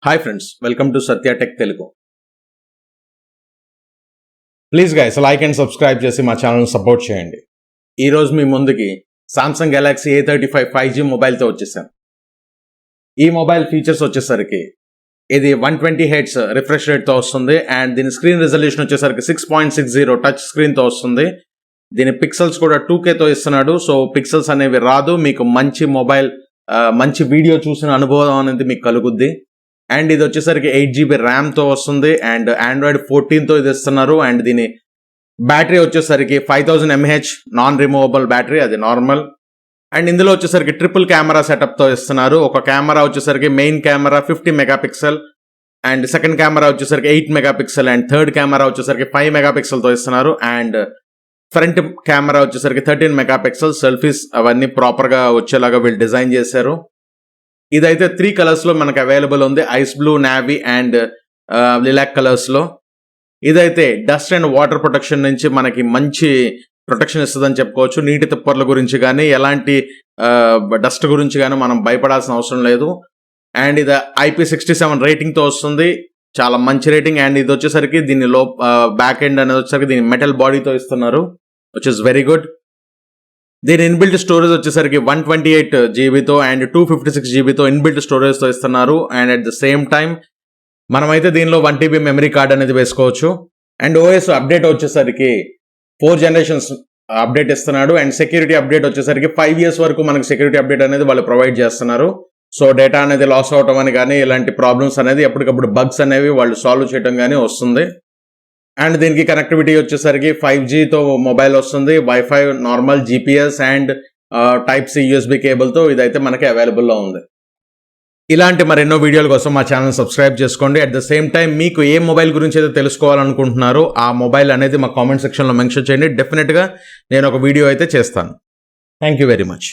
Hi friends, welcome to Satya Tech Telugu. Please guys, like and subscribe చేసి మా channel support చేయండి. ఈ రోజు మీ ముందుకి Samsung Galaxy A35 5G మొబైల్తో వచ్చేసాను. ఈ మొబైల్ ఫీచర్స్ వచ్చేసరికి ఇది 120 Hz రిఫ్రెష్ రేట్తో వస్తుంది అండ్ దీని స్క్రీన్ రిజల్యూషన్ వచ్చేసరికి 6.60 టచ్ స్క్రీన్తో వస్తుంది. దీని పిక్సెల్స్ కూడా 2Kతో ఇస్తున్నాడు. సో పిక్సెల్స్ అనేవి రాదు, మీకు మంచి మొబైల్ మంచి వీడియో చూసిన అనుభవం అనేది మీకు కలుగుద్ది. అండ్ ఇది వచ్చేసరికి 8GB ర్యామ్తో వస్తుంది అండ్ Android 14తో ఇది ఇస్తున్నారు. అండ్ దీని బ్యాటరీ వచ్చేసరికి 5000 mAh నాన్ రిమూవబుల్ బ్యాటరీ, అది నార్మల్. అండ్ ఇందులో వచ్చేసరికి ట్రిపుల్ కెమెరా సెటప్తో ఇస్తున్నారు. ఒక కెమెరా వచ్చేసరికి main camera 50 megapixel and second camera వచ్చేసరికి 8 మెగాపిక్సెల్ అండ్ థర్డ్ కెమెరా వచ్చేసరికి 5 మెగాపిక్సెల్తో ఇస్తున్నారు. అండ్ ఫ్రంట్ కెమెరా వచ్చేసరికి 13 మెగాపిక్సెల్. సెల్ఫీస్ అవన్నీ ప్రాపర్గా వచ్చేలాగా వీళ్ళు డిజైన్ చేశారు. ఇదైతే 3 కలర్స్లో మనకు అవైలబుల్ ఉంది, ice blue, navy and lilac కలర్స్లో. ఇదైతే డస్ట్ అండ్ వాటర్ ప్రొటెక్షన్ నుంచి మనకి మంచి ప్రొటెక్షన్ ఇస్తుందని చెప్పుకోవచ్చు. నీటి తుప్పర్ల గురించి కానీ ఎలాంటి డస్ట్ గురించి కానీ మనం భయపడాల్సిన అవసరం లేదు. అండ్ ఇది IP67 రేటింగ్తో వస్తుంది, చాలా మంచి రేటింగ్. అండ్ ఇది వచ్చేసరికి దీని బ్యాక్ ఎండ్ అనేది వచ్చేసరికి దీని మెటల్ బాడీతో ఇస్తున్నారు, విచ్ ఇస్ వెరీ గుడ్. దీని ఇన్బిల్ట్ స్టోరేజ్ వచ్చేసరికి 128GBతో అండ్ 256GBతో ఇన్బిల్ట్ స్టోరేజ్తో ఇస్తున్నారు. And at the same time మనమైతే దీనిలో 1TB మెమరీ కార్డ్ అనేది వేసుకోవచ్చు. అండ్ OS అప్డేట్ వచ్చేసరికి 4 generations అప్డేట్ ఇస్తున్నాడు. అండ్ సెక్యూరిటీ అప్డేట్ వచ్చేసరికి 5 years వరకు మనకు సెక్యూరిటీ అప్డేట్ అనేది వాళ్ళు ప్రొవైడ్ చేస్తున్నారు. సో డేటా అనేది లాస్ అవటం అని కానీ ఇలాంటి ప్రాబ్లమ్స్ అనేది ఎప్పటికప్పుడు బగ్స్ అనేవి వాళ్ళు సాల్వ్ చేయడం కానీ వస్తుంది. అండ్ దీనికి కనెక్టివిటీ వచ్చేసరికి 5Gతో మొబైల్ వస్తుంది, wifi, normal, GPS and Type-C USB కేబుల్తో ఇదైతే మనకి అవైలబుల్లో ఉంది. ఇలాంటి మరెన్నో వీడియోల కోసం మా ఛానల్ సబ్స్క్రైబ్ చేసుకోండి. అట్ ద సేమ్ టైం మీకు ఏ మొబైల్ గురించి అయితే తెలుసుకోవాలనుకుంటున్నారో ఆ మొబైల్ అనేది మా కామెంట్ సెక్షన్లో మెన్షన్ చేయండి. డెఫినెట్గా నేను ఒక వీడియో అయితే చేస్తాను. Thank you very much.